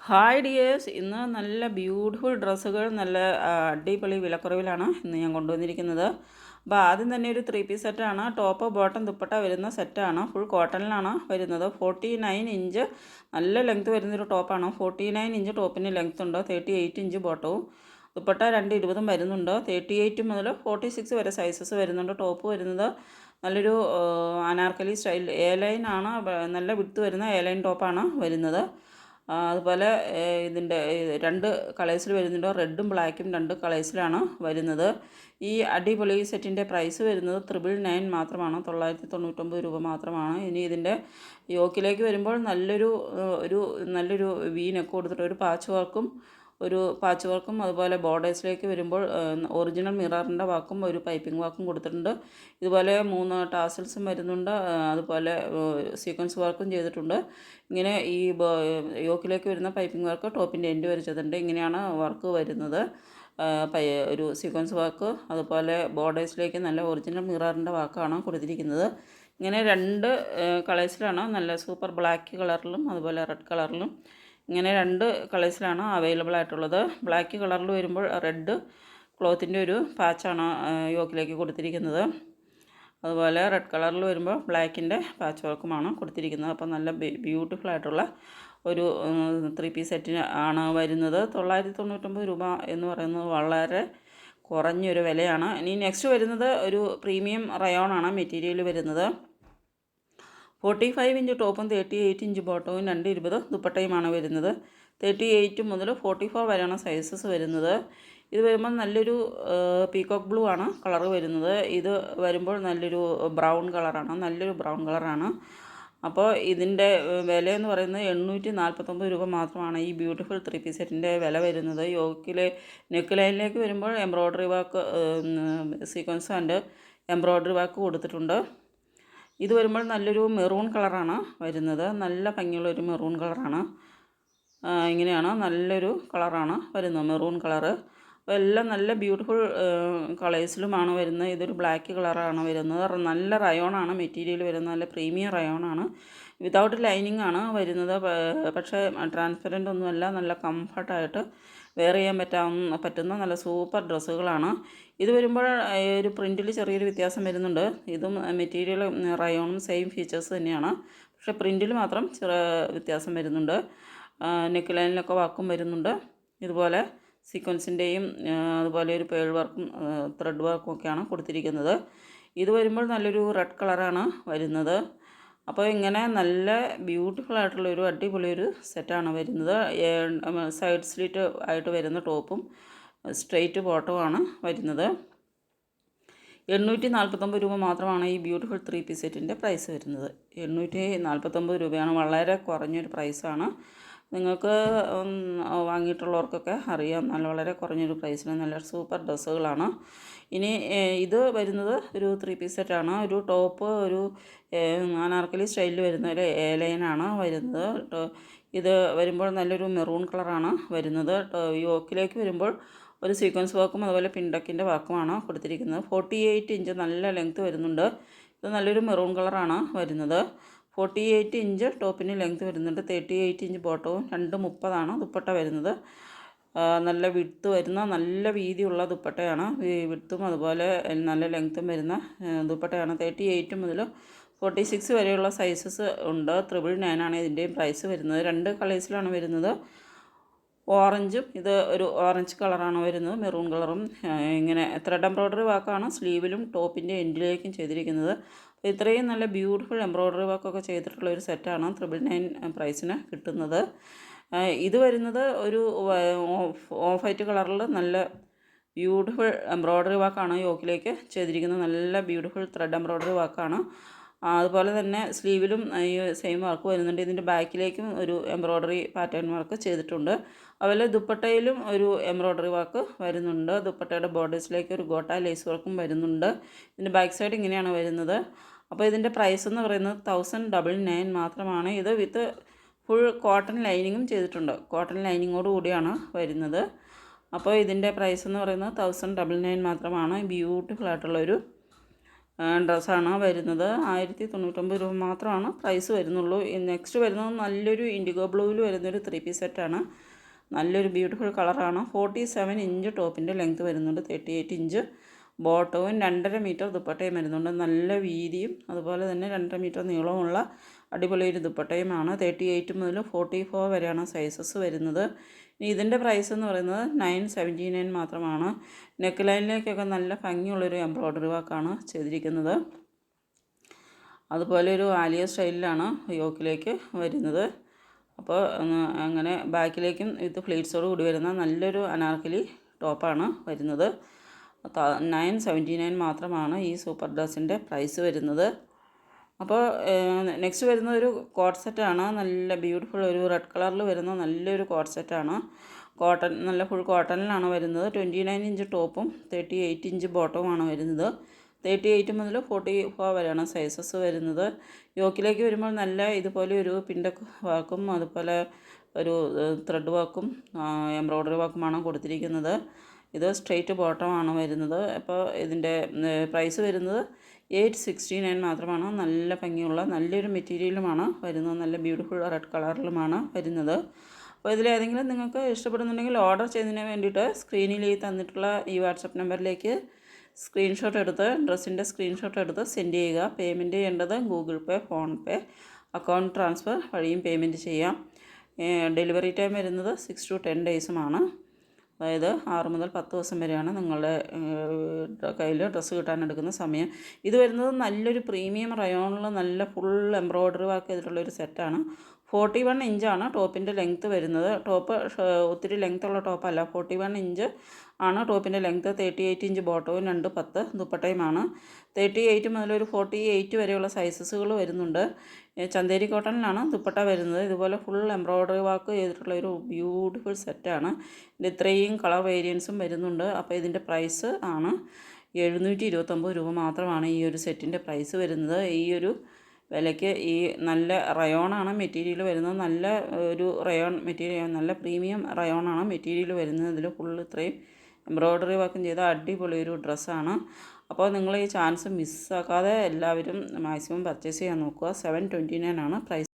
Hi dears, ഇന്ന് നല്ല beautiful ഡ്രസ്സുകൾ നല്ല അടിപൊളി വിലക്കുറവിലാണ് ഇന്ന് ഞാൻ കൊണ്ടുവന്നിരിക്കുന്നത്. അപ്പോൾ ആദ്യം തന്നെ ഒരു 3 പീസ് സെറ്റാണ്. ടോപ്പ് ബോട്ടം ദുപ്പട്ട വരുന്ന സെറ്റാണ്. ഫുൾ കോട്ടണിലാണ് വരുന്നത്. 49 ഇഞ്ച് നല്ല ലെങ്ത്ത് വരുന്നൊരു ടോപ്പാണ്. 49 ഇഞ്ച് ടോപ്പിന് ലെങ്ത്ത് ഉണ്ട്. 38 ഇഞ്ച് ബോട്ടവും ദുപ്പട്ട 220 വരുന്നുണ്ട്. 38 മുതൽ 46 വരെ സൈസസ് വരുന്നുണ്ട്. ടോപ്പ് വരുന്നത് നല്ലൊരു അനാർക്കലി സ്റ്റൈൽ എ ലൈൻ ആണ്. നല്ല വിട്ത്ത് വരുന്ന എ ലൈൻ ടോപ്പാണ് വരുന്നത്. അതുപോലെ ഇതിൻ്റെ 2 കളേഴ്സിൽ വരുന്നുണ്ട്. റെഡും ബ്ലാക്കും 2 കളേഴ്സിലാണ് വരുന്നത്. ഈ അടിപൊളി സെറ്റിൻ്റെ പ്രൈസ് വരുന്നത് 999 മാത്രമാണ്. 999 രൂപ മാത്രമാണ്. ഇനി ഇതിൻ്റെ യോക്കിലേക്ക് വരുമ്പോൾ നല്ലൊരു വി നെക്ക് കൊടുത്തിട്ട് ഒരു പാച്ച് വർക്കും അതുപോലെ ബോർഡേഴ്സിലേക്ക് വരുമ്പോൾ ഒറിജിനൽ മിററിൻ്റെ വർക്കും ഒരു പൈപ്പിംഗ് വർക്കും കൊടുത്തിട്ടുണ്ട്. ഇതുപോലെ 3 ടാസൽസും വരുന്നുണ്ട്. അതുപോലെ സീക്വൻസ് വർക്കും ചെയ്തിട്ടുണ്ട്. ഇങ്ങനെ ഈ യോക്കിലേക്ക് വരുന്ന പൈപ്പിംഗ് വർക്ക് ടോപ്പിൻ്റെ എൻഡ് വരെ ചെയ്തിട്ടുണ്ട്. ഇങ്ങനെയാണ് വർക്ക് വരുന്നത്. ഒരു സീക്വൻസ് വർക്ക്, അതുപോലെ ബോർഡേഴ്സിലേക്ക് നല്ല ഒറിജിനൽ മിററിൻ്റെ വർക്കാണ് കൊടുത്തിരിക്കുന്നത്. ഇങ്ങനെ 2 കളേഴ്സിലാണ്, നല്ല സൂപ്പർ ബ്ലാക്ക് കളറിലും അതുപോലെ റെഡ് കളറിലും, ഇങ്ങനെ 2 കളേഴ്സിലാണ് അവൈലബിൾ ആയിട്ടുള്ളത്. ബ്ലാക്ക് കളറിൽ വരുമ്പോൾ റെഡ് ക്ലോത്തിൻ്റെ ഒരു പാച്ചാണ് യോക്കിലേക്ക് കൊടുത്തിരിക്കുന്നത്. അതുപോലെ റെഡ് കളറിൽ വരുമ്പോൾ ബ്ലാക്കിൻ്റെ പാച്ച് വർക്കുമാണ് കൊടുത്തിരിക്കുന്നത്. അപ്പോൾ നല്ല ബ്യൂട്ടിഫുൾ ആയിട്ടുള്ള ഒരു 3 പീസ് സെറ്റിന് ആണ് വരുന്നത്. 999 രൂപ എന്ന് പറയുന്നത് വളരെ കുറഞ്ഞൊരു വിലയാണ്. ഇനി നെക്സ്റ്റ് വരുന്നത് ഒരു പ്രീമിയം റയോണാണ് മെറ്റീരിയൽ വരുന്നത്. 45 ഇഞ്ച് ടോപ്പും 38 ഇഞ്ച് ബോട്ടവും 220 ദുപ്പട്ടയുമാണ് വരുന്നത്. 38 മുതൽ 44 വരെയാണ് സൈസസ് വരുന്നത്. ഇത് വരുമ്പോൾ നല്ലൊരു പീകോക്ക് ബ്ലൂ ആണ് കളർ വരുന്നത്. ഇത് വരുമ്പോൾ നല്ലൊരു ബ്രൗൺ കളറാണ്. അപ്പോൾ ഇതിൻ്റെ വിലയെന്ന് പറയുന്നത് 849 രൂപ മാത്രമാണ്. ഈ ബ്യൂട്ടിഫുൾ 3 പീസ് സെറ്റിൻ്റെ വില വരുന്നത്. നെക്ക് ലൈനിലേക്ക് വരുമ്പോൾ embroidery work, sequence and embroidery work കൊടുത്തിട്ടുണ്ട്. ഇത് വരുമ്പോൾ നല്ലൊരു മെറൂൺ കളറാണ് വരുന്നത്. നല്ല ഭംഗിയുള്ളൊരു മെറൂൺ കളറാണ്. ഇങ്ങനെയാണ് നല്ലൊരു കളറാണ് വരുന്നത്, മെറൂൺ കളറ്. അപ്പോൾ എല്ലാം നല്ല ബ്യൂട്ടിഫുൾ കളേഴ്സിലുമാണ് വരുന്നത്. ഇതൊരു ബ്ലാക്ക് കളറാണ് വരുന്നത്. നല്ല റയോണാണ് മെറ്റീരിയൽ വരുന്നത്. നല്ല പ്രീമിയം റയോണാണ്. വിതൗട്ട് ലൈനിങ് ആണ് വരുന്നത്. പക്ഷേ ട്രാൻസ്പെറൻ്റ് ഒന്നുമല്ല. നല്ല കംഫർട്ടായിട്ട് വെയർ ചെയ്യാൻ പറ്റുന്ന നല്ല സൂപ്പർ ഡ്രസ്സുകളാണ്. ഇത് വരുമ്പോൾ ഒരു പ്രിൻറ്റിൽ ചെറിയൊരു വ്യത്യാസം വരുന്നുണ്ട്. ഇതും മെറ്റീരിയൽ റയോണും സെയിം ഫീച്ചേഴ്സ് തന്നെയാണ്. പക്ഷേ പ്രിൻറ്റിൽ മാത്രം ചെറിയ വ്യത്യാസം വരുന്നുണ്ട്. നെക്ക് ലൈനിലൊക്കെ വർക്കും വരുന്നുണ്ട്. ഇതുപോലെ സീക്വൻസിൻ്റെയും അതുപോലെ ഒരു പേൾ വർക്കും ത്രെഡ് വർക്കും ഒക്കെയാണ് കൊടുത്തിരിക്കുന്നത്. ഇത് വരുമ്പോൾ നല്ലൊരു റെഡ് കളറാണ് വരുന്നത്. അപ്പോൾ ഇങ്ങനെ നല്ല ബ്യൂട്ടിഫുൾ ആയിട്ടുള്ള ഒരു അടിപൊളി ഒരു സെറ്റാണ് വരുന്നത്. സൈഡ് സ്ലിറ്റ് ആയിട്ട് വരുന്ന ടോപ്പും സ്ട്രെയിറ്റ് ബോട്ടവുമാണ് വരുന്നത്. 849 രൂപ മാത്രമാണ് ഈ ബ്യൂട്ടിഫുൾ 3 പീസ് സെറ്റിൻ്റെ പ്രൈസ് വരുന്നത്. 849 രൂപയാണ്. വളരെ കുറഞ്ഞൊരു പ്രൈസാണ്. നിങ്ങൾക്ക് വാങ്ങിയിട്ടുള്ളവർക്കൊക്കെ അറിയാം, വളരെ കുറഞ്ഞൊരു പ്രൈസിന് നല്ല സൂപ്പർ ഡ്രസ്സുകളാണ്. ഇനി ഇത് വരുന്നത് ഒരു 3 പീസ് സെറ്റാണ്. ഒരു ടോപ്പ് ഒരു അനാർക്കലി സ്റ്റൈലിൽ വരുന്ന ഒരു എ ലൈനാണ് വരുന്നത്. ഇത് വരുമ്പോൾ നല്ലൊരു മെറൂൺ കളറാണ് വരുന്നത്. യോക്കിലേക്ക് വരുമ്പോൾ ഒരു സീക്വൻസ് വർക്കും അതുപോലെ പിൻഡക്കിൻ്റെ വർക്കുമാണ് കൊടുത്തിരിക്കുന്നത്. 48 ഇഞ്ച് നല്ല ലെങ്ത്ത് വരുന്നുണ്ട്. ഇത് നല്ലൊരു മെറൂൺ കളറാണ് വരുന്നത്. 48 ഇഞ്ച് ടോപ്പിന് ലെങ്ത്ത് വരുന്നുണ്ട്. 38 ഇഞ്ച് ബോട്ടവും 230 ദുപ്പട്ട വരുന്നത്. നല്ല വിഡ്ത്ത് വരുന്ന നല്ല വീതിയുള്ള ദുപ്പട്ടയാണ്. വിഡ്ത്തും അതുപോലെ നല്ല ലെങ്ത്തും വരുന്ന ദുപ്പട്ടയാണ്. 38 മുതൽ 46 വരെയുള്ള സൈസസ് ഉണ്ട്. 999 ഇതിൻ്റെയും പ്രൈസ് വരുന്നത്. 2 കളേഴ്സിലാണ് വരുന്നത്. ഓറഞ്ചും, ഇത് ഒരു ഓറഞ്ച് കളറാണ് വരുന്നത്, മെറൂൺ കളറും. ഇങ്ങനെ ത്രെഡ് എംബ്രോയ്ഡറി വർക്കാണ് സ്ലീവിലും ടോപ്പിൻ്റെ എൻഡിലേക്കും ചെയ്തിരിക്കുന്നത്. അപ്പോൾ ഇത്രയും നല്ല ബ്യൂട്ടിഫുൾ എംബ്രോയ്ഡറി വർക്കൊക്കെ ചെയ്തിട്ടുള്ള ഒരു സെറ്റാണ് 999 പ്രൈസിന് കിട്ടുന്നത്. ഇത് വരുന്നത് ഒരു ഓഫ് വൈറ്റ് കളറിൽ നല്ല ബ്യൂട്ടിഫുൾ എംബ്രോയ്ഡറി വർക്കാണ് യോക്കിലേക്ക് ചെയ്തിരിക്കുന്നത്. നല്ല ബ്യൂട്ടിഫുൾ ത്രെഡ് എംബ്രോയ്ഡറി വർക്കാണ്. അതുപോലെ തന്നെ സ്ലീവിലും ഈ സെയിം വർക്ക് വരുന്നുണ്ട്. ഇതിൻ്റെ ബാക്കിലേക്കും ഒരു എംബ്രോയ്ഡറി പാറ്റേൺ വർക്ക് ചെയ്തിട്ടുണ്ട്. അതുപോലെ ദുപ്പട്ടയിലും ഒരു എംബ്രോയ്ഡറി വർക്ക് വരുന്നുണ്ട്. ദുപ്പട്ടയുടെ ബോർഡേഴ്സിലേക്ക് ഒരു ഗോട്ട ലേസ് വർക്കും വരുന്നുണ്ട്. ഇതിൻ്റെ ബാക്ക് സൈഡ് ഇങ്ങനെയാണ് വരുന്നത്. അപ്പോൾ ഇതിൻ്റെ പ്രൈസ് എന്ന് പറയുന്നത് 1099 മാത്രമാണ്. ഇത് വിത്ത് ഫുൾ കോട്ടൺ ലൈനിങ്ങും ചെയ്തിട്ടുണ്ട്. കോട്ടൺ ലൈനിങ്ങോട് കൂടിയാണ് വരുന്നത്. അപ്പോൾ ഇതിൻ്റെ പ്രൈസ് എന്ന് പറയുന്നത് 1099 മാത്രമാണ്. ബ്യൂട്ടിഫുൾ ആയിട്ടുള്ളൊരു ഡ്രസ്സാണ് വരുന്നത്. 1099 രൂപ മാത്രമാണ് പ്രൈസ് വരുന്നുള്ളൂ. നെക്സ്റ്റ് വരുന്നത് നല്ലൊരു ഇൻഡിഗോ ബ്ലൂവിൽ വരുന്നൊരു 3 പീസ് സെറ്റാണ്. നല്ലൊരു ബ്യൂട്ടിഫുൾ കളറാണ്. 47 ഇഞ്ച് ടോപ്പിൻ്റെ ലെങ്ത്ത് വരുന്നുണ്ട്, 38 ഇഞ്ച് ബോട്ടവും 2.5 മീറ്റർ ദുപ്പട്ടയും വരുന്നുണ്ട്. നല്ല വീതിയും അതുപോലെ തന്നെ 2.5 മീറ്റർ നീളമുള്ള അടിപൊളി ഒരു ദുപ്പട്ടയുമാണ്. 38 മുതൽ 44 വരെയാണ് സൈസസ് വരുന്നത്. ഇനി ഇതിൻ്റെ പ്രൈസ് എന്ന് പറയുന്നത് 979 മാത്രമാണ്. നെക്ക് ലൈനിലേക്കൊക്കെ നല്ല ഭംഗിയുള്ളൊരു എംബ്രോയ്ഡറി വർക്കാണ് ചെയ്തിരിക്കുന്നത്. അതുപോലെ ഒരു ആലിയ സ്റ്റൈലിലാണ് യോക്കിലേക്ക് വരുന്നത്. അപ്പോൾ അങ്ങനെ ബാക്കിലേക്കും ഇത് ഫ്ലീറ്റ്സോട് കൂടി വരുന്ന നല്ലൊരു അനാർക്കലി ടോപ്പാണ് വരുന്നത്. 979 മാത്രമാണ് ഈ സൂപ്പർ ഡ്രസ്സിൻ്റെ പ്രൈസ് വരുന്നത്. അപ്പോൾ നെക്സ്റ്റ് വരുന്നത് ഒരു കോട്ട് സെറ്റാണ്. നല്ല ബ്യൂട്ടിഫുൾ ഒരു റെഡ് കളറിൽ വരുന്ന നല്ലൊരു കോട്ട് സെറ്റാണ്. കോട്ടൺ, നല്ല ഫുൾ കോട്ടണിലാണ് വരുന്നത്. 29 ഇഞ്ച് ടോപ്പും 38 ഇഞ്ച് ബോട്ടവുമാണ് വരുന്നത്. 38 മുതൽ 44 വരെയാണ് സൈസസ് വരുന്നത്. യോക്കിലേക്ക് വരുമ്പോൾ നല്ല ഇതുപോലെ ഒരു പിൻഡക്ക് വർക്കും അതുപോലെ ഒരു ത്രെഡ് വർക്കും എംബ്രോയ്ഡറി വർക്കുമാണ് കൊടുത്തിരിക്കുന്നത്. ഇത് സ്ട്രെയിറ്റ് ബോട്ടമാണ് വരുന്നത്. അപ്പോൾ ഇതിൻ്റെ പ്രൈസ് വരുന്നത് 869 മാത്രമാണ്. നല്ല ഭംഗിയുള്ള നല്ലൊരു മെറ്റീരിയലുമാണ് വരുന്നത്. നല്ല ബ്യൂട്ടിഫുൾ റെഡ് കളറിലുമാണ് വരുന്നത്. അപ്പോൾ ഇതിലേതെങ്കിലും നിങ്ങൾക്ക് ഇഷ്ടപ്പെടുന്നുണ്ടെങ്കിൽ ഓർഡർ ചെയ്യുന്നതിന് വേണ്ടിയിട്ട് സ്ക്രീനിൽ ഈ തന്നിട്ടുള്ള ഈ വാട്സപ്പ് നമ്പറിലേക്ക് സ്ക്രീൻഷോട്ട് എടുത്ത് ഡ്രസ്സിൻ്റെ സ്ക്രീൻഷോട്ട് എടുത്ത് സെൻഡ് ചെയ്യുക. പേയ്മെൻറ്റ് ചെയ്യേണ്ടത് ഗൂഗിൾ പേ, ഫോൺ പേ, അക്കൗണ്ട് ട്രാൻസ്ഫർ വഴിയും പേയ്മെൻറ്റ് ചെയ്യാം. ഡെലിവറി ടൈം വരുന്നത് 6 to 10 ഡേയ്സുമാണ്. അതായത് 6 മുതൽ 10 ദിവസം വരെയാണ് നിങ്ങളുടെ കയ്യിൽ ഡ്രസ്സ് കിട്ടാനെടുക്കുന്ന സമയം. ഇത് വരുന്നത് നല്ലൊരു പ്രീമിയം റയോണിൽ നല്ല ഫുൾ എംബ്രോയ്ഡറി വർക്ക് ചെയ്തിട്ടുള്ളൊരു സെറ്റാണ്. 41 ഇഞ്ചാണ് ടോപ്പിൻ്റെ ലെങ്ത്ത് വരുന്നത്. ടോപ്പ് ഒത്തിരി ലെങ്ത്തുള്ള ടോപ്പല്ല, 41 ഇഞ്ച് ആണ് ടോപ്പിൻ്റെ ലെങ്ത്ത്. 38 ഇഞ്ച് ബോട്ടവും 2.10 ദുപ്പട്ടയുമാണ്. 38 മുതൽ ഒരു 48 വരെയുള്ള സൈസസുകൾ വരുന്നുണ്ട്. ചന്തേരി കോട്ടണിലാണ് ദുപ്പട്ട വരുന്നത്. ഇതുപോലെ ഫുൾ എംബ്രോയ്ഡറി വർക്ക് ചെയ്തിട്ടുള്ള ഒരു ബ്യൂട്ടിഫുൾ സെറ്റാണ്. ഇത് ഇത്രയും കളർ വേരിയൻസും വരുന്നുണ്ട്. അപ്പോൾ ഇതിൻ്റെ പ്രൈസ് ആണ് 729 രൂപ മാത്രമാണ് ഈ ഒരു സെറ്റിൻ്റെ പ്രൈസ് വരുന്നത്. ഈ ഒരു വിലയ്ക്ക് ഈ നല്ല റയോണാണ് മെറ്റീരിയൽ വരുന്നത്. നല്ല ഒരു റയോൺ മെറ്റീരിയൽ, നല്ല പ്രീമിയം റയോണാണ് മെറ്റീരിയൽ വരുന്നത്. ഇതിൽ ഫുൾ ഇത്രയും എംബ്രോയ്ഡറി വർക്കും ചെയ്ത അടിപൊളി ഒരു ഡ്രസ്സാണ്. അപ്പോൾ നിങ്ങൾ ഈ ചാൻസ് മിസ്സാക്കാതെ എല്ലാവരും മാക്സിമം പർച്ചേസ് ചെയ്യാൻ നോക്കുക. 729 ആണ് പ്രൈസ്.